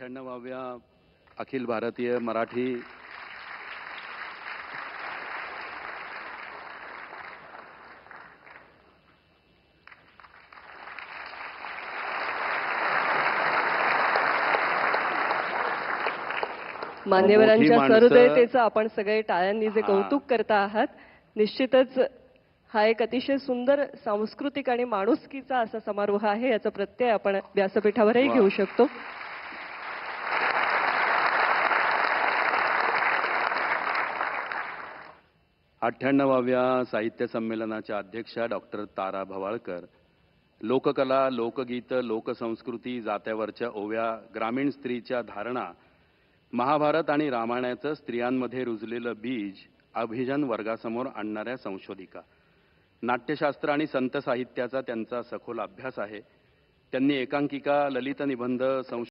98व्या अखिल भारतीय मराठी मान्यवरांच्या मोठी माणसं- सहृदयतेचं आपण सगळे टाळ्यांनी जे हा. कौतुक करता आहात, निश्चितच हा एक अतिशय सुंदर सांस्कृतिक आणि माणुसकीचा असा समारोह आहे, याचा प्रत्यय आपण व्यासपीठावरही वा. घेऊ शकतो. अठ्ठ्याण्णवाव्या साहित्य संमेलनाच्या अध्यक्षा डॉक्टर तारा भवाळकर, लोककला, लोकगीत, लोकसंस्कृती, जात्यावरच्या ओव्या, ग्रामीण स्त्रीच्या धारणा, महाभारत आणि रामायणाचं स्त्रियांमध्ये रुजलेलं बीज अभिजन वर्गासमोर आणणाऱ्या संशोधिका. नाट्यशास्त्र आणि संत साहित्याचा त्यांचा सखोल अभ्यास आहे. त्यांनी एकांकिका, ललित निबंध,